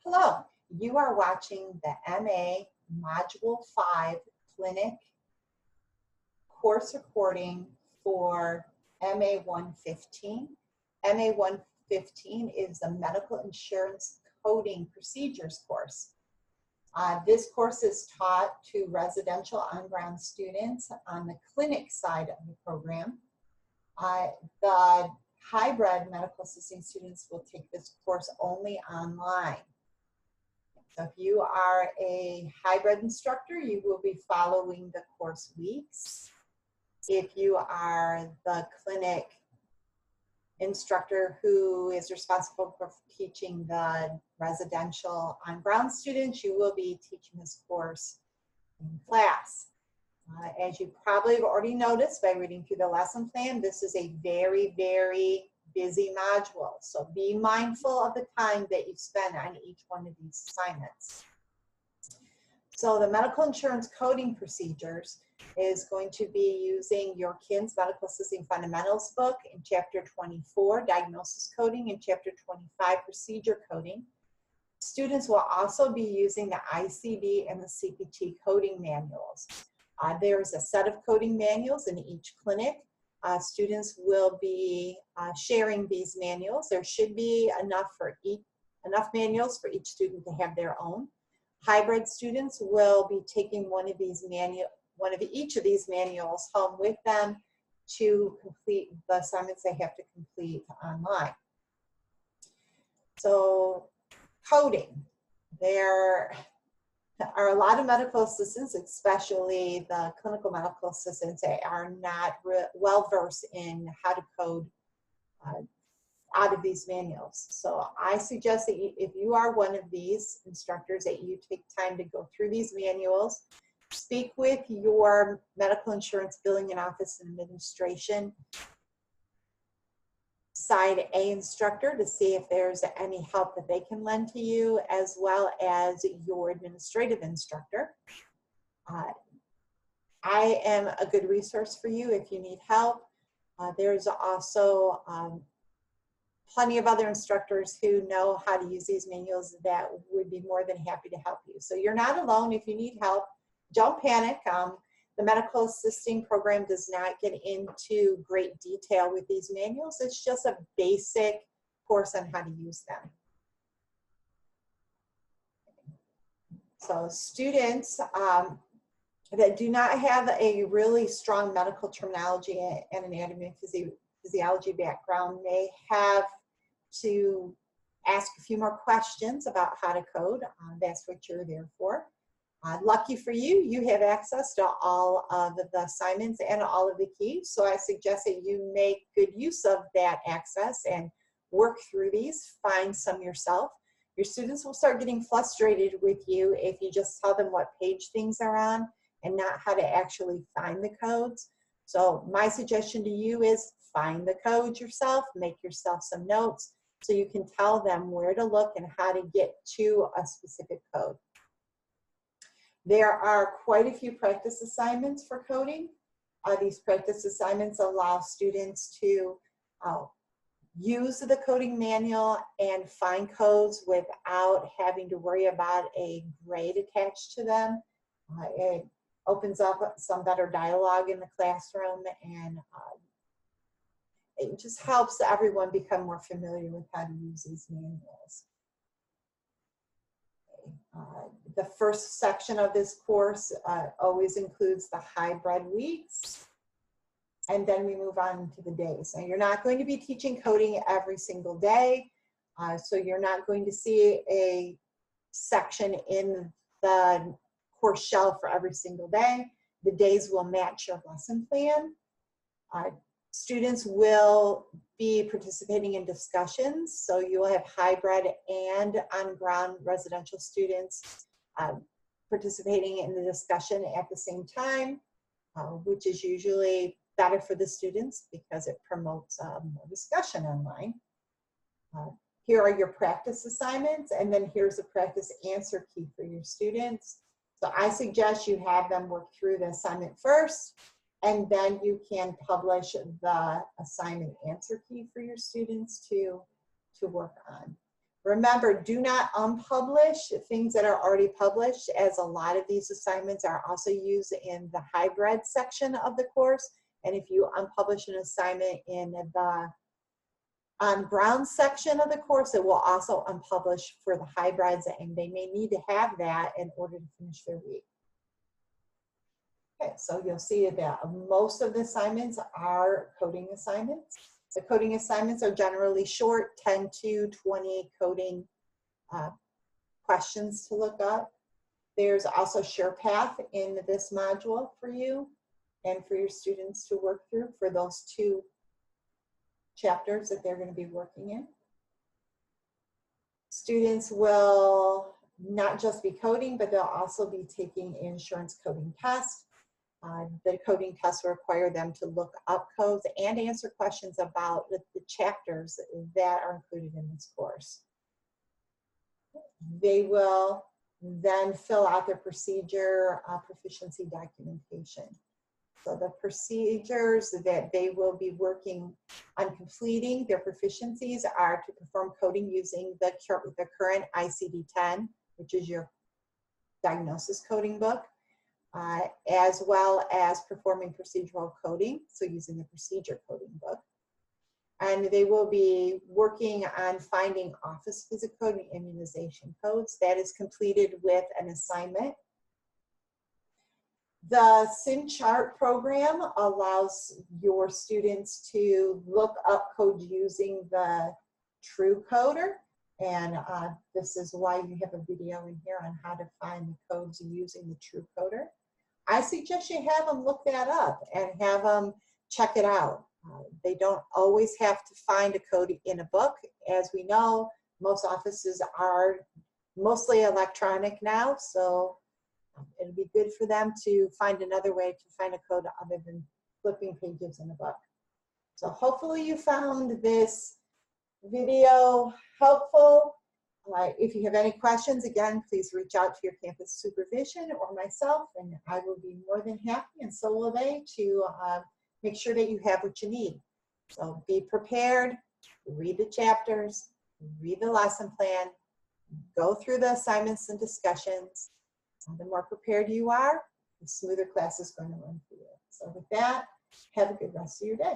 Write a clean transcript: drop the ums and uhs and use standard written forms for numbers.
Hello, you are watching the MA Module 5 Clinic course recording for MA115. MA115 is the Medical Insurance Coding Procedures course. This course is taught to residential on-ground students on the clinic side of the program. The hybrid medical assisting students will take this course only online. So if you are a hybrid instructor, you will be following the course weeks. If you are the clinic instructor who is responsible for teaching the residential on-ground students, you will be teaching this course in class. As you probably have already noticed by reading through the lesson plan, this is a very, very busy module. So be mindful of the time that you spend on each one of these assignments. So the medical insurance coding procedures is going to be using your KINS Medical Assisting Fundamentals book in Chapter 24, Diagnosis Coding, and Chapter 25, Procedure Coding. Students will also be using the ICD and the CPT coding manuals. There's a set of coding manuals in each clinic. Students will be sharing these manuals. There should be enough manuals for each student to have their own. Hybrid students will be taking one of each of these manuals home with them to complete the assignments they have to complete online. So coding, there are a lot of medical assistants, especially the clinical medical assistants, that are not well versed in how to code out of these manuals. So I suggest that if you are one of these instructors, that you take time to go through these manuals, speak with your medical insurance billing and office administration side A instructor to see if there's any help that they can lend to you, as well as your administrative instructor. I am a good resource for you if you need help. There's also plenty of other instructors who know how to use these manuals that would be more than happy to help you. So you're not alone. If you need help, don't panic. The medical assisting program does not get into great detail with these manuals. It's just a basic course on how to use them. So students that do not have a really strong medical terminology and anatomy and physiology background may have to ask a few more questions about how to code. That's what you're there for. Lucky for you, you have access to all of the assignments and all of the keys. So I suggest that you make good use of that access and work through these, find some yourself. Your students will start getting frustrated with you if you just tell them what page things are on and not how to actually find the codes. So my suggestion to you is find the codes yourself, make yourself some notes so you can tell them where to look and how to get to a specific code. There are quite a few practice assignments for coding. These practice assignments allow students to use the coding manual and find codes without having to worry about a grade attached to them. It opens up some better dialogue in the classroom, and it just helps everyone become more familiar with how to use these manuals. The first section of this course always includes the hybrid weeks, and then we move on to the days. Now, you're not going to be teaching coding every single day, so you're not going to see a section in the course shell for every single day. The days will match your lesson plan. Students will be participating in discussions, so you will have hybrid and on-ground residential students participating in the discussion at the same time, which is usually better for the students because it promotes more discussion online. Here are your practice assignments, and then here's a practice answer key for your students. So I suggest you have them work through the assignment first, and then you can publish the assignment answer key for your students to work on. Remember, do not unpublish things that are already published, as a lot of these assignments are also used in the hybrid section of the course. And if you unpublish an assignment in the on-ground section of the course, it will also unpublish for the hybrids, and they may need to have that in order to finish their week. Okay, so you'll see that most of the assignments are coding assignments. The coding assignments are generally short, 10 to 20 coding questions to look up. There's also SharePath in this module for you and for your students to work through for those 2 chapters that they're going to be working in. Students will not just be coding, but they'll also be taking insurance coding tests. The coding tests will require them to look up codes and answer questions about the chapters that are included in this course. They will then fill out their procedure proficiency documentation. So the procedures that they will be working on completing their proficiencies are to perform coding using the current ICD-10, which is your diagnosis coding book, as well as performing procedural coding, so using the procedure coding book. And they will be working on finding office visit code and immunization codes. That is completed with an assignment. The SynChart program allows your students to look up code using the TrueCoder. And this is why you have a video in here on how to find the codes using the TrueCoder. I suggest you have them look that up and have them check it out. They don't always have to find a code in a book. As we know, most offices are mostly electronic now, so it'll be good for them to find another way to find a code other than flipping pages in a book. So hopefully you found this video helpful. If you have any questions, again, please reach out to your campus supervision or myself, and I will be more than happy, and so will they, to make sure that you have what you need. So be prepared, read the chapters, read the lesson plan, go through the assignments and discussions. The more prepared you are, the smoother class is going to run for you. So with that, have a good rest of your day.